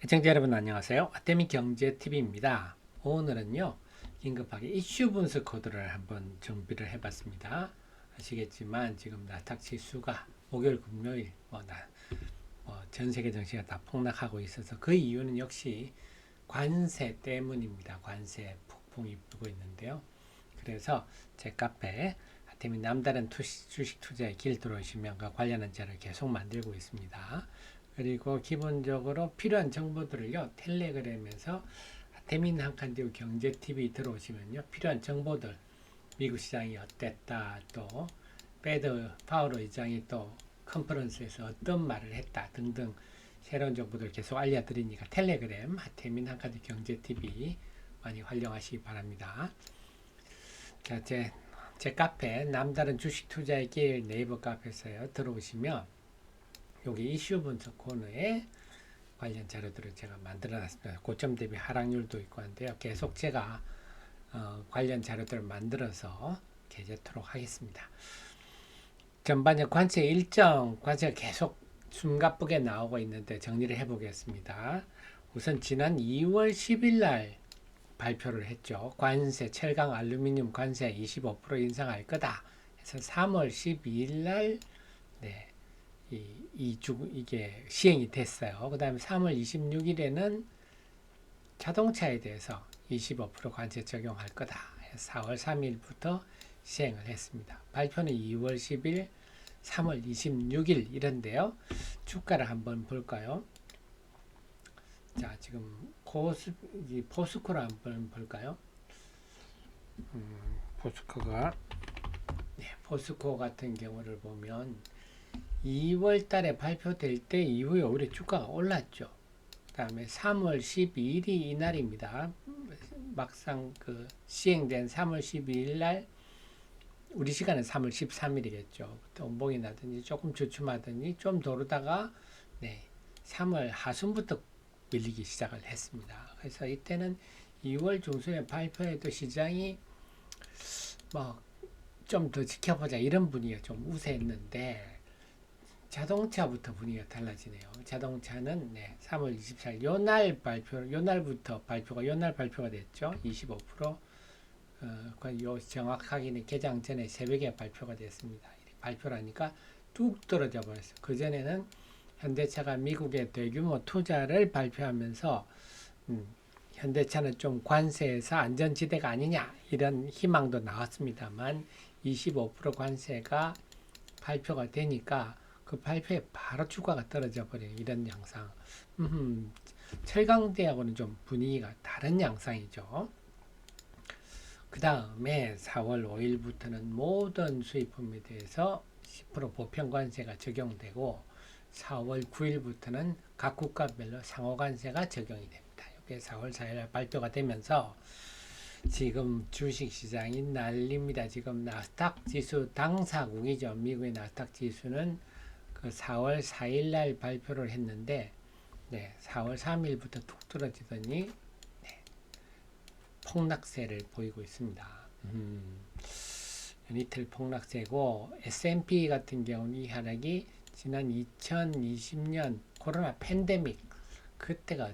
시청자 여러분 안녕하세요. 아태미 경제TV입니다. 오늘은요 긴급하게 이슈 분석 코드를 한번 준비를 해봤습니다. 아시겠지만 지금 나스닥 지수가 목요일 금요일 전 세계 증시가 다 폭락하고 있어서 그 이유는 역시 관세 때문입니다. 관세 폭풍이 불고 있는데요. 그래서 제 카페 아태미 남다른 주식 투자의 길 들어오시면 그 관련한 자를 계속 만들고 있습니다. 그리고 기본적으로 필요한 정보들을요 텔레그램에서 태민 한칸디오 경제TV 들어오시면요 필요한 정보들 미국 시장이 어땠다, 또 페드 파월 의장이 또 컨퍼런스에서 어떤 말을 했다 등등 새로운 정보들 계속 알려드리니까 텔레그램 하태민 한칸디오 경제TV 많이 활용하시기 바랍니다. 자, 제 카페 남다른 주식 투자의 길 네이버 카페에서요 들어오시면 여기 이슈 분석 코너에 관련 자료들을 제가 만들어 놨습니다. 고점 대비 하락률도 있고 한데요. 계속 제가 관련 자료들을 만들어서 게재토록 하겠습니다. 전반적 관세 일정, 관세가 계속 숨가쁘게 나오고 있는데 정리를 해보겠습니다. 우선 지난 2월 10일 날 발표를 했죠. 관세, 철강, 알루미늄 관세 25% 인상할 거다. 그래서 3월 12일 날 네, 이게 시행이 됐어요. 그 다음에 3월 26일에는 자동차에 대해서 25% 관세 적용할 거다. 4월 3일부터 시행을 했습니다. 발표는 2월 10일, 3월 26일 이런데요. 주가를 한번 볼까요? 자, 지금 포스코를 한번 볼까요? 포스코가 포스코 같은 경우를 보면 2월 달에 발표될 때 이후에 오히려 주가가 올랐죠. 그 다음에 3월 12일이 이날입니다. 막상 그 시행된 3월 12일 날 우리 시간은 3월 13일이겠죠. 원봉이 나든지 조금 주춤하더니 좀 도르다가 3월 하순부터 밀리기 시작을 했습니다. 그래서 이때는 2월 중순에 발표해도 시장이 좀 더 지켜보자 이런 분위기가 좀 우세했는데 자동차부터 분위기가 달라지네요. 자동차는 3월 24일 요날부터 요날 발표가 됐죠. 25% 정확하게는 개장 전에 새벽에 발표가 됐습니다. 발표라니까 뚝 떨어져 버렸어요. 그 전에는 현대차가 미국의 대규모 투자를 발표하면서 현대차는 좀 관세에서 안전지대가 아니냐 이런 희망도 나왔습니다만 25% 관세가 발표가 되니까 그 발표에 바로 주가가 떨어져 버리는 이런 양상. 철강대하고는 좀 분위기가 다른 양상이죠. 그 다음에 4월 5일부터는 모든 수입품에 대해서 10% 보편관세가 적용되고 4월 9일부터는 각 국가별로 상호관세가 적용이 됩니다. 이게 4월 4일 발표가 되면서 지금 주식시장이 난립니다. 지금 나스닥 지수 당사국이죠. 미국의 나스닥 지수는 그 4월 4일 날 발표를 했는데 4월 3일부터 툭 떨어지더니 폭락세를 보이고 있습니다. 이틀 폭락세고 S&P 같은 경우는 이 하락이 지난 2020년 코로나 팬데믹 그때가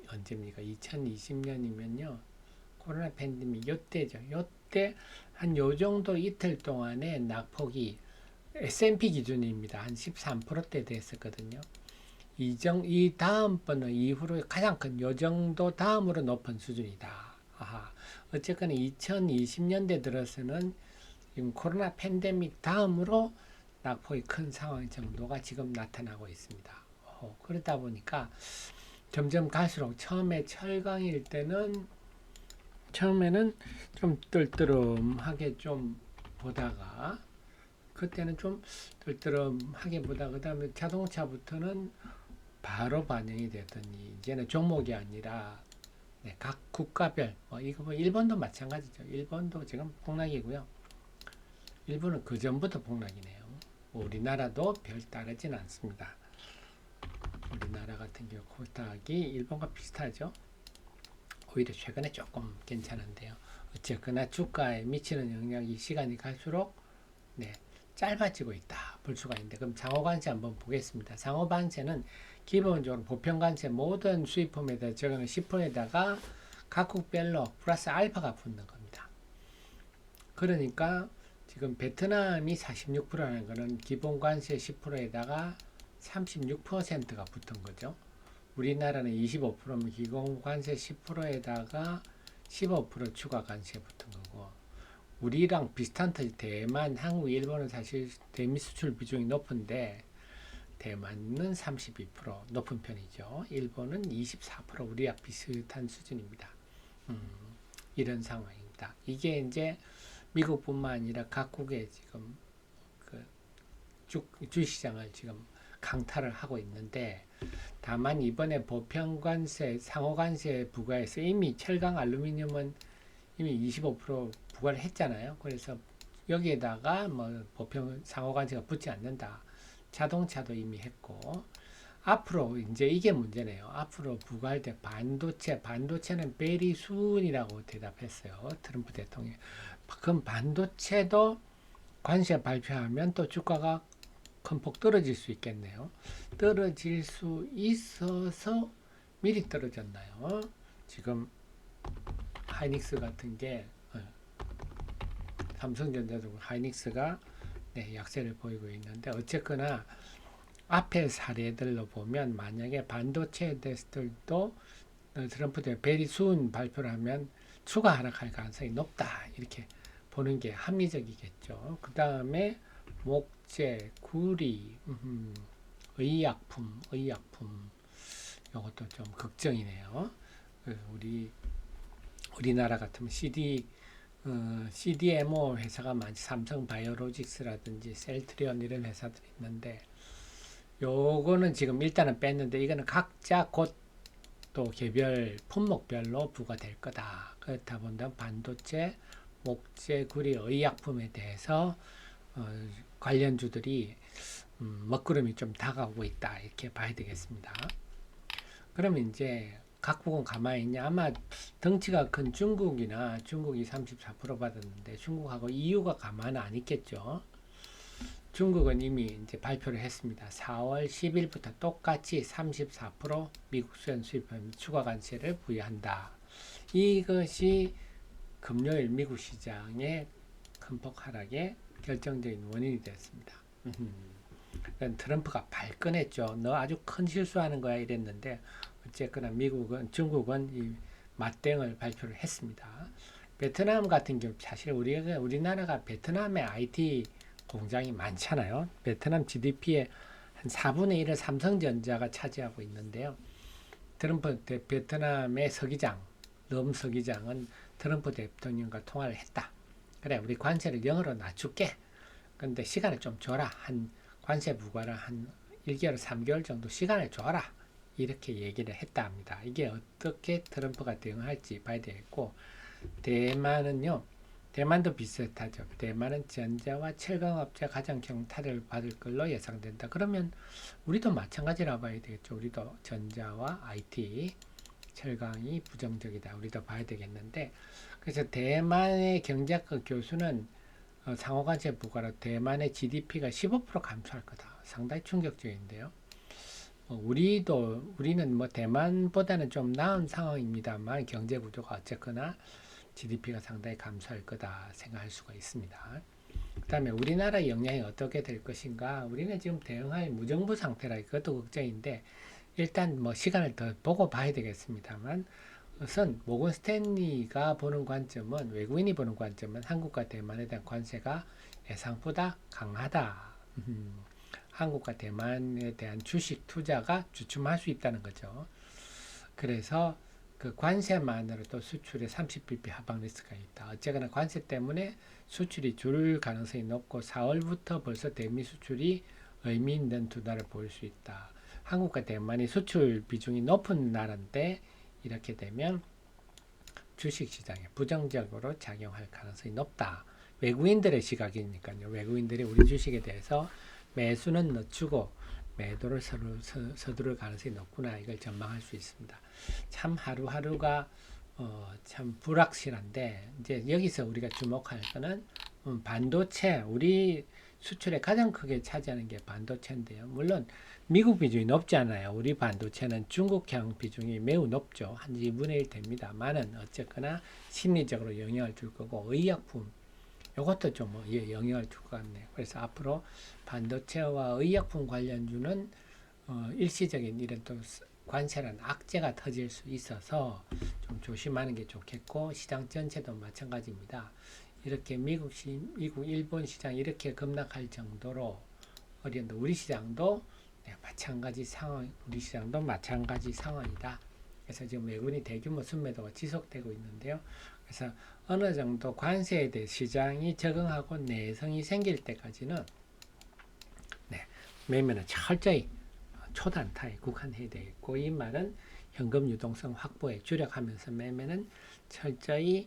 언제입니까? 2020년이면요. 코로나 팬데믹 요때죠. 요때 한 요 정도 이틀 동안에 낙폭이 S&P 기준입니다. 한 13%대 됐었거든요. 이 다음번은 이후로 가장 큰 요 정도 다음으로 높은 수준이다. 어쨌거나 2020년대 들어서는 코로나 팬데믹 다음으로 낙폭이 큰 상황 정도가 지금 나타나고 있습니다. 그러다 보니까 점점 갈수록 처음에 철강일 때는 처음에는 좀 뜰뜨름하게 좀 보다가 그때는 좀 뜰뜨름하게 보다 그 다음에 자동차부터는 바로 반영이 되더니 이제는 종목이 아니라 각 국가별 이거 일본도 마찬가지죠. 일본도 지금 폭락이고요. 일본은 그 전부터 폭락이네요. 우리나라도 별 다르진 않습니다. 우리나라 같은 경우 코스닥이 일본과 비슷하죠. 오히려 최근에 조금 괜찮은데요. 어쨌거나 주가에 미치는 영향이 시간이 갈수록 짧아지고 있다 볼 수가 있는데, 그럼 상호관세 한번 보겠습니다. 상호관세는 기본적으로 보편관세 모든 수입품에다 적용은 10%에다가 각국별로 플러스 알파가 붙는 겁니다. 그러니까 지금 베트남이 46%라는 것은 기본관세 10%에다가 36%가 붙은 거죠. 우리나라는 25%면 기본관세 10%에다가 15% 추가 관세 붙은 거고, 우리랑 비슷한 터지 대만, 한국, 일본은 사실 대미 수출 비중이 높은데 대만은 32% 높은 편이죠. 일본은 24% 우리와 비슷한 수준입니다. 이런 상황입니다. 이게 이제 미국뿐만 아니라 각국의 지금 그 주시장을 지금 강타를 하고 있는데, 다만 이번에 보편관세, 상호관세 부과해서 이미 철강, 알루미늄은 이미 25% 부과를 했잖아요. 그래서 여기에다가 뭐 보편 상호관세가 붙지 않는다. 자동차도 이미 했고, 앞으로 이제 이게 문제네요. 앞으로 부과할 때 반도체는 베리 순이라고 대답했어요. 트럼프 대통령. 그럼 반도체도 관세 발표하면 또 주가가 큰 폭 떨어질 수 있겠네요. 떨어질 수 있어서 미리 떨어졌나요? 지금 하이닉스 같은 게 삼성전자도 하이닉스가 약세를 보이고 있는데, 어쨌거나 앞에 사례들로 보면 만약에 반도체 대스들도 트럼프 대 베리 순 발표를 하면 추가 하락할 가능성이 높다, 이렇게 보는 게 합리적이겠죠. 그 다음에 목재, 구리, 의약품 이것도 좀 걱정이네요. 우리나라 같으면 CDMO 회사가 많지, 삼성 바이오로직스라든지 셀트리온 이런 회사들이 있는데, 요거는 지금 일단은 뺐는데 이거는 각자 곧 또 개별 품목별로 부과될 거다. 그렇다 본다면 반도체, 목재, 구리, 의약품에 대해서 관련주들이 먹구름이 좀 다가오고 있다, 이렇게 봐야 되겠습니다. 그러면 이제 각국은 가만히 있냐? 아마 덩치가 큰 중국이 34% 받았는데 중국하고 EU가 가만히 안 있겠죠. 중국은 이미 이제 발표를 했습니다. 4월 10일부터 똑같이 34% 미국 수연 수입품 추가 관세를 부여한다. 이것이 금요일 미국 시장의 큰 폭 하락의 결정적인 원인이 됐습니다. 트럼프가 발끈했죠. 너 아주 큰 실수하는 거야 이랬는데, 어쨌거나 중국은 이 맞대응을 발표를 했습니다. 베트남 같은 경우 사실 우리나라가 베트남에 IT 공장이 많잖아요. 베트남 GDP의 한 4분의 1을 삼성전자가 차지하고 있는데요. 베트남의 럼 서기장은 트럼프 대통령과 통화를 했다. 그래, 우리 관세를 0으로 낮출게. 근데 시간을 좀 줘라. 관세 부과를 한 1개월, 3개월 정도 시간을 줘라. 이렇게 얘기를 했다 합니다. 이게 어떻게 트럼프가 대응할지 봐야 되겠고, 대만도 비슷하죠. 대만은 전자와 철강업체 가장 경타를 받을 걸로 예상된다. 그러면 우리도 마찬가지라 봐야 되겠죠. 우리도 전자와 IT, 철강이 부정적이다. 우리도 봐야 되겠는데, 그래서 대만의 경제학과 교수는 상호관세 부과로 대만의 GDP가 15% 감소할 거다. 상당히 충격적인데요. 우리는 뭐 대만보다는 좀 나은 상황입니다만 경제 구조가 어쨌거나 GDP가 상당히 감소할 거다 생각할 수가 있습니다. 그 다음에 우리나라 영향이 어떻게 될 것인가? 우리는 지금 대응할 무정부 상태라 그것도 걱정인데, 일단 뭐 시간을 더 보고 봐야 되겠습니다만, 우선 모건 스탠리가 보는 관점은, 외국인이 보는 관점은 한국과 대만에 대한 관세가 예상보다 강하다. 한국과 대만에 대한 주식 투자가 주춤할 수 있다는 거죠. 그래서 그 관세만으로도 수출에 30bp 하방 리스크가 있다. 어쨌거나 관세 때문에 수출이 줄 가능성이 높고 4월부터 벌써 대미 수출이 의미 있는 둔화를 보일 수 있다. 한국과 대만이 수출 비중이 높은 나라인데 이렇게 되면 주식시장에 부정적으로 작용할 가능성이 높다. 외국인들의 시각이니까요. 외국인들이 우리 주식에 대해서 매수는 늦추고 매도를 서두를 가능성이 높구나, 이걸 전망할 수 있습니다. 참 하루하루가 참 불확실한데, 이제 여기서 우리가 주목할 거는 반도체, 우리 수출에 가장 크게 차지하는 게 반도체인데요. 물론 미국 비중이 높지 않아요. 우리 반도체는 중국향 비중이 매우 높죠. 한 2분의 1 됩니다만은 어쨌거나 심리적으로 영향을 줄 거고 의약품 이것도 좀 영향을 줄 것 같네요. 그래서 앞으로 반도체와 의약품 관련주는 일시적인 이런 또 관세란 악재가 터질 수 있어서 좀 조심하는 게 좋겠고 시장 전체도 마찬가지입니다. 이렇게 미국, 일본 시장 이렇게 급락할 정도로 어려운데 우리 시장도 마찬가지 상황, 우리 시장도 마찬가지 상황이다. 그래서 지금 외국인이 대규모 순매도가 지속되고 있는데요. 그래서 어느 정도 관세에 대해 시장이 적응하고 내성이 생길 때까지는 매매는 철저히 초단타에 국한해야 되겠고 이 말은 현금 유동성 확보에 주력하면서 매매는 철저히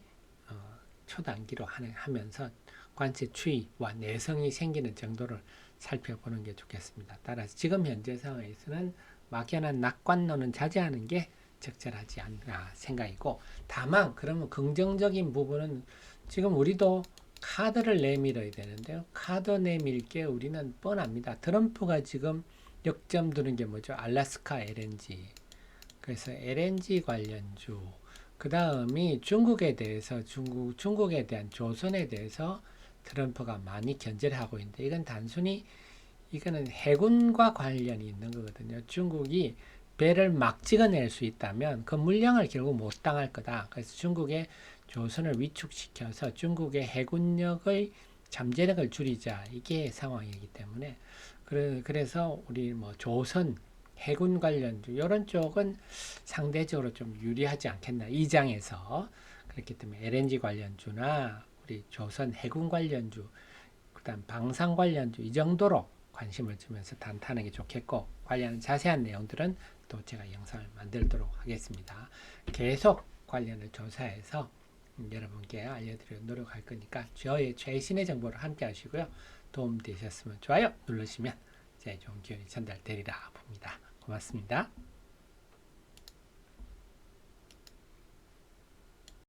초단기로 하면서 관세 추이와 내성이 생기는 정도를 살펴보는 게 좋겠습니다. 따라서 지금 현재 상황에서는 막연한 낙관론은 자제하는 게 적절하지 않나 생각이고 다만 그러면 긍정적인 부분은 지금 우리도 카드를 내밀어야 되는데요. 카드 내밀 게 우리는 뻔합니다. 트럼프가 지금 역점 두는 게 뭐죠? 알래스카 LNG. 그래서 LNG 관련주. 그 다음이 중국에 대해서 중국에 대한 조선에 대해서 트럼프가 많이 견제를 하고 있는데 이건 단순히 이거는 해군과 관련이 있는 거거든요. 중국이 배를 막 찍어낼 수 있다면 그 물량을 결국 못 당할 거다. 그래서 중국의 조선을 위축시켜서 중국의 해군력의 잠재력을 줄이자. 이게 상황이기 때문에 그래서 우리 뭐 조선 해군 관련주 이런 쪽은 상대적으로 좀 유리하지 않겠나 이 장에서 그렇기 때문에 LNG 관련주나 우리 조선 해군 관련주 그다음 방산 관련주 이 정도로 관심을 주면서 단타하는 게 좋겠고 관련 자세한 내용들은 또 제가 영상을 만들도록 하겠습니다. 계속 관련을 조사해서 여러분께 알려드리려 노력할 거니까 저의 최신의 정보를 함께 하시고요. 도움 되셨으면 좋아요 누르시면 제 좋은 기운이 전달되리라 봅니다. 고맙습니다.